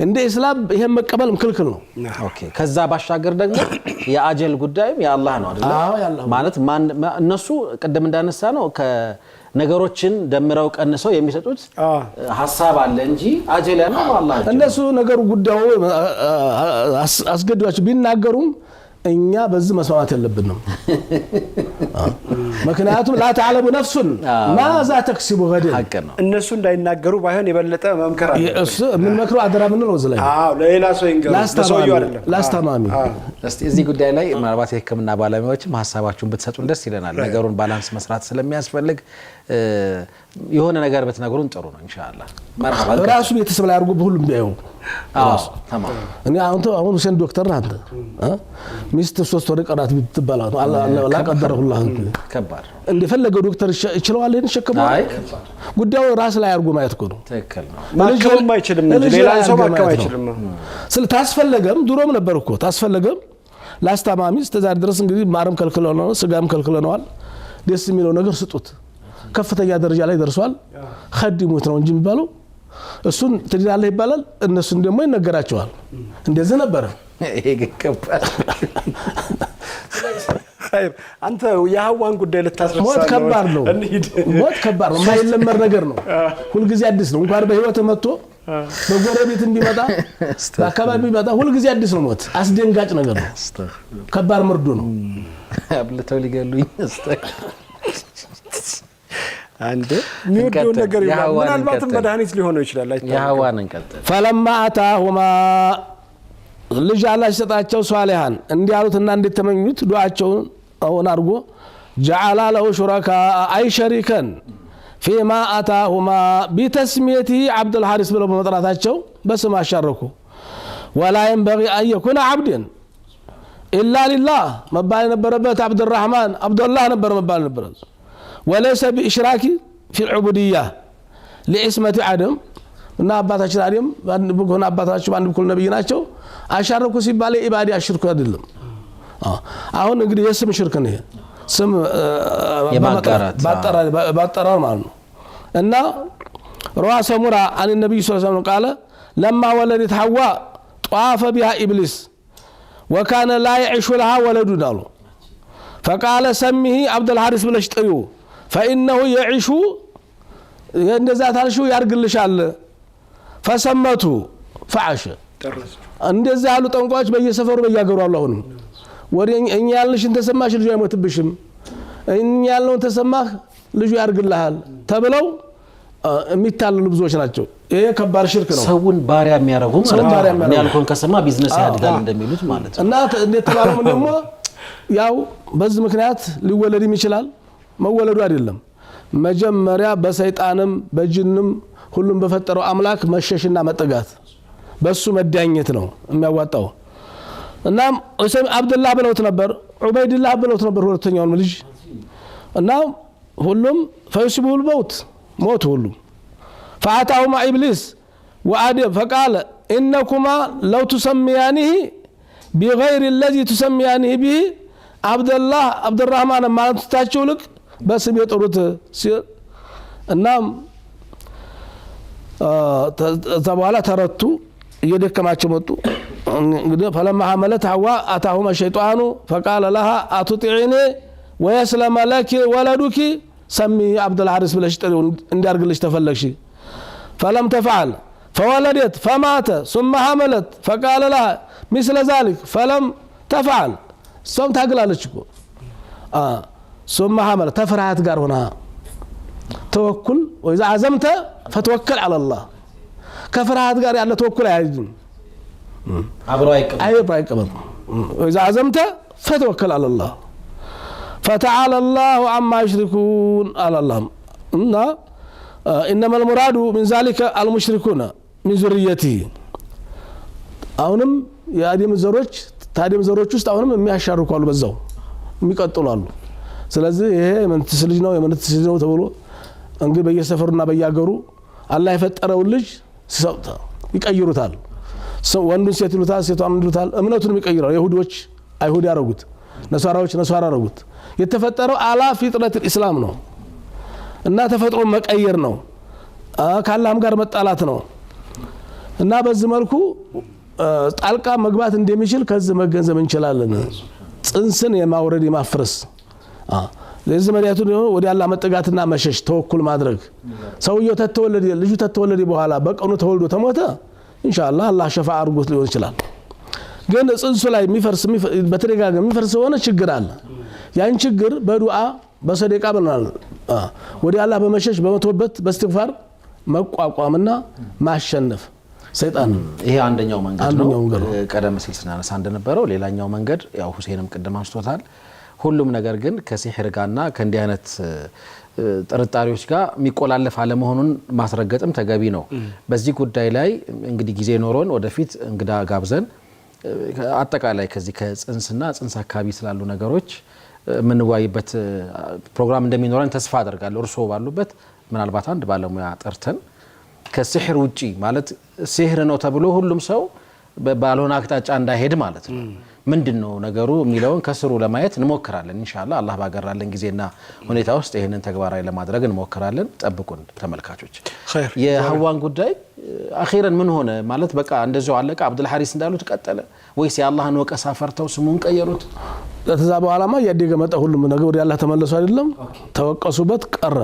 እንደ እስላም ይሄን መቀበልም ክልክል ነው። ኦኬ ከዛ ባሻገር ደግሞ የአጀል ጉዳይም ያላህ ነው አይደል? ማለት እነሱ ቀደም እንዳነሳ ነው ከነገሮችን ደምረው ቀንሰው የሚሰጡት ሐሳብ አለ እንጂ አጀል ያለው አላህ ነው። እነሱ ነገሩ ጉዳዩ አስገድዷቸው ቢናገሩም እኛ በዚህ መስዋዕት የለብንም። ምክንያቱም لا تعلم نفس ماذا تكسب غدا እነሱ እንዳይናገሩ ባይሆን የበለጠ መምከራ እሱ ምን መክሩ አደራ ምን ነው ዘላይ ለሌላ ሰው ይንገሩ ለሰውዩ አይደለም ላስተማሚ። እስቲ እዚህ ጉዳይ ላይ ምናልባት የህክምና ባለሙያዎችም ሐሳባችሁን ብትሰጡን ደስ ይለናል። ነገሩን ባላንስ መስራት ስለሚያስፈልግ የሆነ ነገር በተነገሩን ጥሩ ነው ኢንሻአላህ። መርሐባ ራሱ ቤተሰብ ላይ አርጉ በሁሉም ቢያዩ ተማም እኔ አሁን ሁሴን ዶክተር ናት ሚስት 3 ወር ቀራት ብትባላ አላህ ላቀደረሁላህ ከባድ እንደፈለገው ዶክተር ይችላል እንሸከመው ጉዳዩ ራስ ላይ አርጉ ማየት ነው። ትክክል ነው። ማከም አይችልም እንጂ ሌላ ሰው ማከም አይችልም። ስለ ታስፈልገም ድሮም ነበር እኮ ታስፈልገም ላስታማሚ ተዛር ድረስ እንግዲህ ማረም ከልክለናል ስጋም ከልክለናል። ደስ የሚለው ነገር ስጡት። ከፍተኛ ደረጃ ላይ ደርሷል። ኸዲሙት ነው እንጂ የሚባለው እሱን ትድናለህ ይባላል። እነሱን ደግሞ ይነገራቸዋል። እንደዚህ ነበር። ይሄ ገከባል خير አንተ የሐዋን ጉዳይ ልታስረሳ ሞት ከባድ ነው። ሞት ከባድ ነው። ማይለመር ነገር ነው። ሁሉ ጊዜ አዲስ ነው። እንኳን በህይወት መጥቶ በጎረቤት እንዲመጣ በአካባቢ ቢመጣ ሁሉ ጊዜ አዲስ ነው። ሞት አስደንጋጭ ነገር ነው። ከባድ መርዶ ነው። አብልተው ሊገሉኝ አንድ የሚወደው ነገር ይላል። ምናልባትም መድኃኒት ሊሆነው ይችላል። የሐዋን እንቀጥል። فلما اتاهما ልጅ አላህ ሰጣቸው ሷሊሃን እንዲያሉትና እንድትመኙት ዱዓቸውን አሁን አርጎ جعل له شركاء اي شريكا فيما اتاهما بتسميته عبد الحارث ብለው በመጥራታቸው በስም አሻረኩ። ولا ينبغي ان يكون عبدا الا لله መባል ነበረበት። عبد الرحمن عبد الله ነበር መባል ነበረበት። وليس بإشراك في العبودية لعصمة عدم እና አባታችን አደም በጎና አባታችን አንድ በኩል ነብይ ናቸው። አሻረኩ ሲባል ኢባዲ አሽርኩ አይደለም። አሁን እንግዲህ የስም ሽርክ ነው። ስም ባጠራር ማለት ነው። እና روى سمرة عن النبي صلى الله عليه وسلم قال لما ولدت حواء طاف بها إبليس وكان لا يعيش لها ولد قالوا فقال سميه عبد الحارث بلش طريو فانه يعيش እንደዛ ታልሽው ያርግልሻል فسمته فعش እንደዛ ያሉ ጠንቋዮች በየሰፈሩ በያገሩ አላሁንም ወደ እኛ ያልሽን ተሰማሽ ልጅ አይሞትብሽም እኛ ያልነው ተሰማህ ልጅ ያርግልሃል ተብለው የሚታለሉ ብዙዎች ናቸው ይሄ ከባድ ሽርክ ነው ሰውን ባሪያ የሚያረጉ ማለት ነው ያልኩን ከሰማ ቢዝነስ ያድጋል እንደሚሉት ማለት ነው እና እንዴት ተባለው ደግሞ ያው በዚህ ምክንያት ሊወለድም ይችላል መወለዱ አይደለም መጀመሪያ በሰይጣንም በጅንም ሁሉም በፈጠረው አምላክ መሸሽና መጠጋት በሱ መዳኘት ነው የሚያዋጣው እና ኡሰይም አብዱላህ ብለውት ነበር ዑበይድላህ ብለውት ነበር ሁለተኛው ልጅ እና ሁሉም ፈይስቡል موت ሁሉም فاتاهما ابليس وادم فقال انكما لو تسميانه بغير الذي تسميانه به عبد الله عبد الرحمن ما تتاچولك በስም የጠሩት እናም ተባላ ተረቱ እየደከማቸው መጡ እንግዲህ فلما حملت حواء اتاهما الشيطان فقال لها اتطيعيني ويسلم لك ولدك سمي عبد الحارث بلش طريو እንዳርግልሽ ተፈለግሽ فلم تفعل فولدت فمات ثم حملت فقال لها مثل ذلك فلم تفعل ثم ታግላለች እኮ ثم حمل تفرعت ጋር ሆና توكل واذا عزمت فتوكل على الله كفرعت ጋር ያለ ተወኩል አይይዝም አብሮ አይቀበል واذا عزمت فتوكل على الله فتعالى الله عما يشركون على الله انما المراد من ذلك المشركون من ذريته አሁንም የአደም ዘሮች ታደም ዘሮች ውስጥ አሁንም የሚያሻርኩ አሉ በዛው የሚቀጥሉ አሉ ስለዚህ ይሄ መንትስ ልጅ ነው የመንትስ ልጅ ነው ተብሎ እንግዲህ በየሰፈሩና በያገሩ አላህ የፈጠረው ልጅ ሲሰውታ ይቀይሩታል ወንዱን ሴት ይሉታል ሴቷን ወንድ ይሉታል እምነቱን ይቀይራሉ ይሁዶች አይሁድ ያረጉት ነሳራዎች ነሳራ ያረጉት የተፈጠረው አላ ፊጥረት الاسلام ነው እና ተፈጥሮ መቀየር ነው ካላህም ጋር መጣላት ነው እና በዚህ መልኩ ጣልቃ መግባት እንደሚችል ከዚህ መገንዘብ እንችላለን ጽንስን የማውረድ የማፍረስ ለዚህ መሪያቱ ነው ወዲ አላህ መጠጋትና መሸሽ ተወኩል ማድረግ ሰውየው ተተወለደ ልጁ ተተወለደ በኋላ በቀኑ ተወልዶ ተሞተ ኢንሻአላህ አላህ ሸፋዓ አርጎት ሊሆን ይችላል ግን ጽንሱ ላይ የሚፈርስ በተደጋጋሚ የሚፈርስ ሆነ ችግር አለ ያን ችግር በዱዓ በሰደቃ ብለናል ወዲ አላህ በመሸሽ በመተውበት በእስትግፋር መቋቋምና ማሸነፍ ሰይጣን ይሄ አንደኛው መንገድ ነው ቀደም ሲል ስናነሳ እንደነበረው ሌላኛው መንገድ ያው ሁሴንም ቀደም አንስቶታል ሁሉም ነገር ግን ከሲህር ጋርና ከእንዲህ አይነት ጥርጣሬዎች ጋር የሚቆላለፍ አለ መሆኑን ማስረገጥም ተገቢ ነው በዚህ ጉዳይ ላይ እንግዲህ ጊዜ ኖሮን ወደፊት እንግዳ ጋብዘን አጠቃላይ ከዚህ ከጽንስና ጽንስ አካባቢ ስላሉ ነገሮች ምንዋይበት ፕሮግራም እንደሚኖረን ተስፋ አደርጋለሁ እርሶ ባሉበት ምናልባት አንድ ባለሙያ ጠርተን ከሲህር ውጪ ማለት ሲህር ነው ተብሎ ሁሉም ሰው ባልሆነ አቅጣጫ እንዳይሄድ ማለት ነው ምንድነው ነገሩ የሚለውን ከስሩ ለማየት እንሞክራለን ኢንሻአላህ አላህ ባገራለን ጊዜና ሁኔታ ውስጥ ይሄንን ተግባራዊ ለማድረግ እንሞክራለን ጠብቁን ተመልካቾች ኸይር የሐዋን ጉዳይ አኺራን ምን ሆነ ማለት በቃ እንደዚያው አለቀ አብዱል ሐሪስ እንዳሉት ቀጠለ ወይስ የአላህን ወቀሳ ፈርተው ስሙን ቀየሩት ለተዛ በኋላማ ያደገ መጣ ሁሉም ነገር ወደ አላህ ተመለሱ አይደለም ተወቀሱበት ቀረ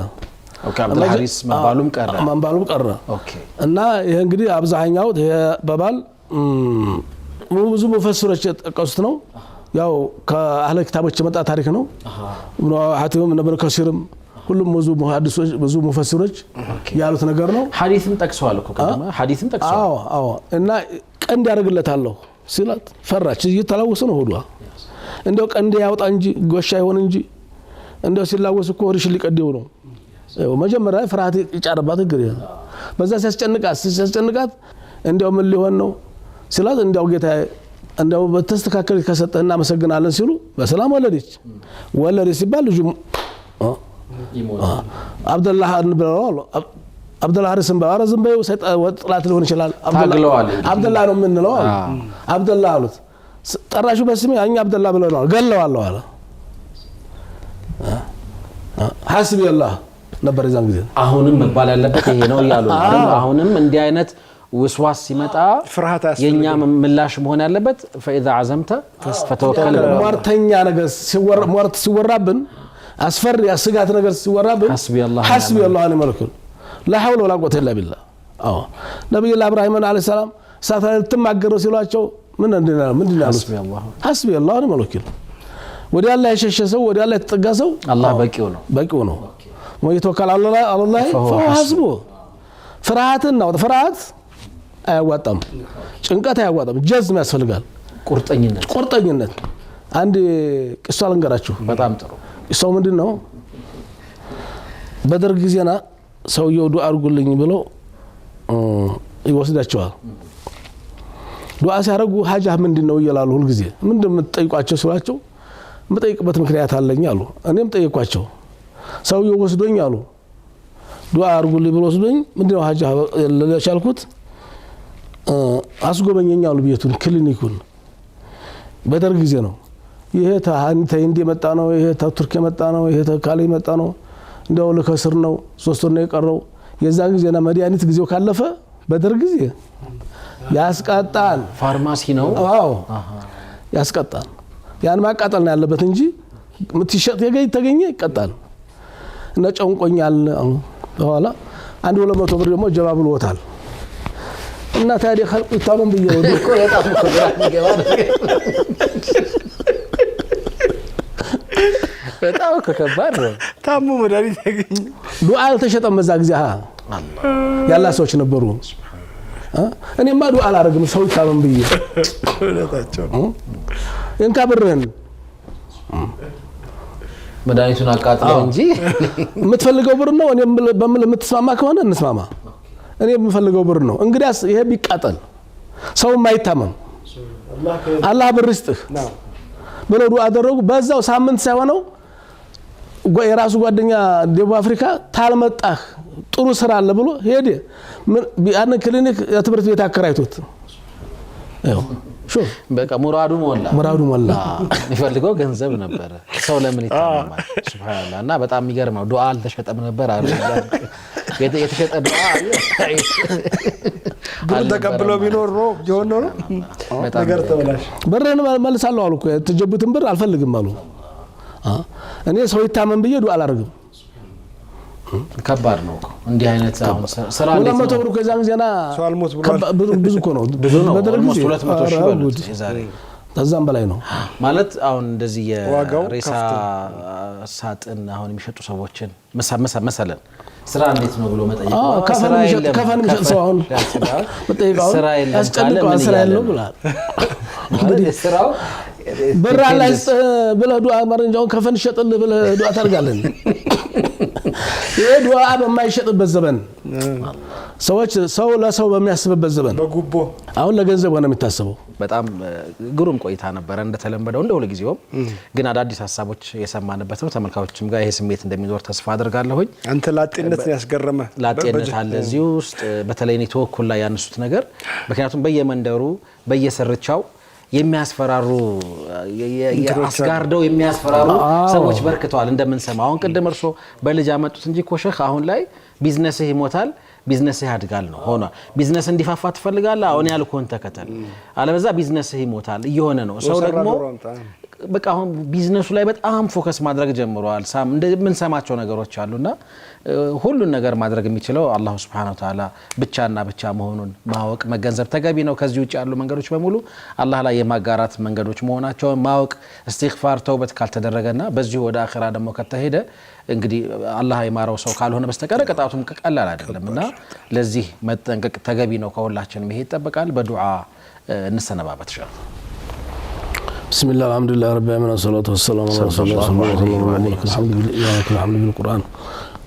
ኦኬ አብዱል ሐሪስ መንባሉም ቀረ ኦኬ እና ይሄ እንግዲህ አብዛኛው በባል ብዙ ሙፈሲሮች ተቀሱት ነው ያው ከአህለ ኪታቦች የመጣ ታሪክ ነው ኢብኑ ሐቲም ኢብኑ ከሲርም ሁሉም ብዙ ሙፈሲሮች ያሉት ነገር ነው ሐዲስም ጠቅሰዋል እኮ ከደማ ሐዲስም ጠቅሰዋል አዎ እና ቀንድ ያርግለታለሁ ሲላት ፈራች እየተላወሰ ነው ሆዷ እንደው ቀንድ ያውጣ እንጂ ጎሻ ይሆን እንጂ እንደው ሲላወስ እኮ ወርሽ ሊቀደው ነው መጀመሪያ ፍርሃት ይጫረባት ግሬ በዛ ሲያስጨንቃት እንደው ምን ሊሆን ነው ሲላት እንደው ጌታ እንደው በተስተካከለ ከሰጠህና መሰግናለን ሲሉ በሰላም ወለደች ሲባል ልጁ አብዱላህ ብለው አብዱላህ ሐሪስን ባረዝም በው ጥላት ሊሆን ይችላል አብዱላህ ነው የምንለው አብዱላህ አሉት ጠራሹ በስሜ አኛ አብዱላህ ብለው ነው ገለዋለሁ አለ ሐስቢ አላህ ነበር እዛን ጊዜ አሁንም መባል ያለበት ይሄ ነው ያሉ አይደል አሁንም እንዲህ አይነት ውስዋስ ሲመጣ ፍርሃት የኛ ምላሽ መሆን ያለበት فاذا عزمت فتوكل ሟርተኛ ነገር ሲወራብን አስፈሪ ስጋት ነገር ሲወራብን حسبي الله ونعم الوكيل لا حول ولا قوه الا بالله ነብዩ ኢብራሂም አለይሂ ሰላም ሳታልተማገሩ ሲሏቸው ምንድነው حسبي الله ونعم الوكيل ወደ አላህ የሸሸ ሰው ወደ አላህ የተጠጋ ሰው አላህ በቂው ነው ወይተወከል አላህ فهو حسبه ፍርሃት አያዋጣም ጭንቀት አያዋጣም ጀዝም ያስፈልጋል ቁርጠኝነት አንድ ቂሷ ልንገራችሁ በጣም ጥሩ ቂሷው ምንድነው በደርግ ጊዜና ሰውየው ዱዓ አድርጉልኝ ብለው ይወስዳቸዋል ዱዓ ሲያደርጉ ሀጃ ምንድነው ይላሉ ሁሉ ጊዜ ምንድነው የምትጠይቋቸው ሲሏቸው መጠይቅበት ምክንያት አለኝ አሉ እኔም ጠይቋቸው ሰውየው ወስዶኝ አሉ ዱዓ አድርጉልኝ ብለው ወስዶኝ ምንድነው ሀጃ ለቻልኩት አስጎበኘኝ አሉ ቤቱን ክሊኒኩን በደርግ ጊዜ ነው ይሄ ታንተ እንደ መጣ ነው ይሄ ታቱርክ መጣ ነው ይሄ ተካለ መጣ ነው እንደው ለከስር ነው 3 ወር ነው የቀረው የዛ ጊዜና መድኃኒት ጊዜው ካለፈ በደርግ ጊዜ ያስቀጣል ፋርማሲ ነው ያስቀጣል ያን ማቃጠል ነው ያለበት እንጂ ምትሸጥ ተገኘ ይቀጣል እና ጨንቆኛል በኋላ 100 ብር ደግሞ ጀባ ብሎታል እና ታዲያ خلق ይታመን በየው እኮ በጣም ኮብራት ነው በጣም ከባድ ነው ታሙ መድኃኒት ያገኝ ዱዓ አልተሸጠም በዛ ጊዜ ያላ ሰዎች ነበሩ እኔማ ዱዓ አላረግም ሰው ይታመን በየ ወለታቸው እንካ ብርህን መድኃኒቱን አቃጥለው እንጂ የምትፈልገው ብር ነው እኔ በምን የምትስማማ ከሆነ እንስማማ እኔ የምፈልገው ብር ነው እንግዲያስ ይሄ ቢቃጠል ሰው ማይታመም አላህ ብር ይስጥህ ብለው ዱዓ አደረጉ በዛው ሳምንት ሳይሆነው የራሱ ጓደኛ ደቡብ አፍሪካ ታልመጣህ ጥሩ ስራ አለ ብሎ ሄደ ያን ክሊኒክ የትምህርት ቤት አከራይቶት አዎ ሹ በቃ ሙራዱ ሞላ ይፈልገው ገንዘብ ነበር ሰው ለምን ይታመማል ሱብሃንአላህ እና በጣም የሚገርመው ዱዓ አልተሸጠም ነበር አይደል የተሸጠ ዱዓ ብር ተቀብለው ቢኖር ነው ጆኖ ነገር ተበላሽ ብርን መልሳለሁ አልኩ የተጀቡትን ብር አልፈልግም አሉ እኔ ሰው ይታመን በየ ዱዓ አላረግም ከባድ ነው እንዲህ አይነት አሁን ስራ ላይ ነው ብሩ ከዛን ጊዜና ሰው አልሞት ብሏል ብዙ ነው በደረግ ጊዜ 200 ሺህ በሉት ዛሬ ተዛም በላይ ነው ማለት አሁን እንደዚህ የሬሳ ሳጥን አሁን የሚሸጡ ሰዎችን መሰለን ስራ እንዴት ነው ብሎ መጠየቅ ከፈን የሚሸጥ ሰው አሁን መጠየቃው ስራ የለም ካለ ምን ያለው ብሏል እንግዲህ ስራው ብር አላይስ ብለ ዱዓ ማረንጃውን ከፈን ሸጥል ብለ ዱዓ ታርጋለን የዱዓ በማይሸጥበት ዘመን ሰዎች ሰው ለሰው በሚያስብበት ዘመን በጉቦ አሁን ለገንዘብ ነው የሚታሰበው በጣም ግሩም ቆይታ ነበር እንደተለመደው እንደው ለጊዜው ግን አዳዲስ ሐሳቦች የሰማንበት ነው ተመልካቾችም ጋር ይሄ ስሜት እንደሚኖር ተስፋ አደርጋለሁኝ አንተ ላጤነት ያስገረመ ላጤነት አለ እዚህ ውስጥ በተለይ ነው ተወኩል ላይ ያነሱት ነገር ምክንያቱም በየመንደሩ በየሰርቻው የሚያስፈራሩ ያስጋርደው የሚያስፈራሩ ሰዎች በርክተዋል እንደምንሰማው አሁን ቀደም እርሶ በልጅ አመጡት እንጂ ኮሸህ አሁን ላይ ቢዝነስህ ይሞታል ቢዝነስህ ያድጋል ነው ሆኖ ቢዝነስ እንዲፋፋ ትፈልጋለህ አሁን ያልኩን ተከተል አለበዛ ቢዝነስህ ይሞታል እየሆነ ነው ሰው ደግሞ በቃ አሁን ቢዝነሱ ላይ በጣም ፎከስ ማድረግ ጀምሯል ምን ሰማቸው ነገሮች አሉና ሁሉን ነገር ማድረግ የሚችለው አላህ Subhanahu Wa Ta'ala ብቻና ብቻ መሆኑን ማወቅ መገንዘብ ተገቢ ነው ከዚህ ውጪ ያሉ መንገዶች በሙሉ አላህ ላይ የማጋራት መንገዶች መሆናቸው ማወቅ استغفار ተውበት ካልተደረገና በዚሁ ወደ አኺራ ደግሞ ከተሄደ እንግዲህ አላህ ይማረው ሰው ካልሆነ በስተቀር ቅጣቱም ቀላል አይደለምና ለዚህ መጠንቀቅ ተገቢ ነው ከሁላችንም ይሄ ይተበቃል በዱዓ እንሰነባበት ይችላል بسم الله الحمد لله رب العالمين والصلاه والسلام على رسول الله صلى الله عليه وسلم الحمد لله بالقران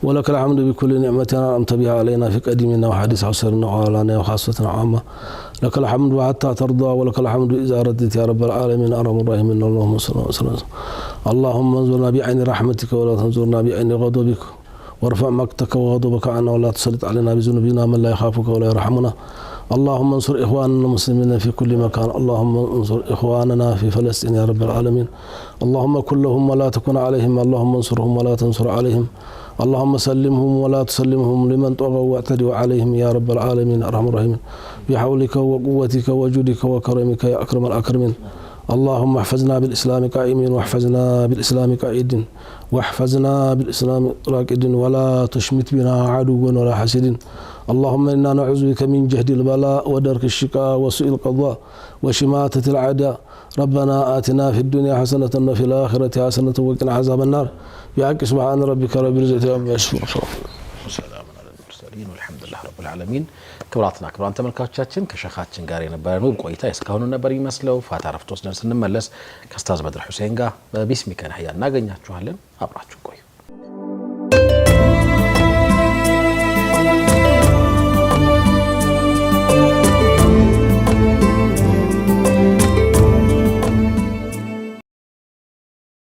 ولك الحمد بكل نعمة أنعمت بها علينا في قديمنا وحديث عصرنا وعلاننا وخاصتنا عامة لك الحمد حتى ترضى ولك الحمد إذا ردت يا رب العالمين أرحم الراحمين اللهم صل وسلم اللهم انظرنا بعين رحمتك ولا تنظرنا بعين غضبك وارفع مقتك وغضبك عنا ولا تسلط علينا بذنوبنا من لا يخافك ولا يرحمنا اللهم انصر إخواننا المسلمين في كل مكان اللهم انصر إخواننا في فلسطين يا رب العالمين اللهم كن لهم ولا تكن عليهم اللهم انصرهم ولا تنصر عليهم اللهم سلمهم ولا تسلمهم لمن طغوا واعتدوا عليهم يا رب العالمين أرحم الراحمين بحولك وقوتك وجودك وكرمك يا أكرم الأكرمين اللهم احفظنا بالإسلام قائمين واحفظنا بالإسلام قائدين واحفظنا بالإسلام راكدين ولا تشمت بنا عدو ولا حسد اللهم إنا نعوذ بك من جهد البلاء ودرك الشقاء وسوء القضاء وشماتة العداء ربنا آتنا في الدنيا حسنة وفي الآخرة حسنة وقنا عذاب النار بحق سبحان ربك رب العزة عما يصفون وسلام على المرسلين والحمد لله رب العالمين ክብራትና ክብራን ተመልካቾቻችን ከሸኻችን ጋር የነበረው ቆይታ እስካሁን ነበር ይመስለው ፋታ ረፍት ወስደን ስንመለስ ከኡስታዝ በድር ሁሴን ጋር በቢስሚከ ነህያ እናገኛችኋለን አብራችሁ ቆዩ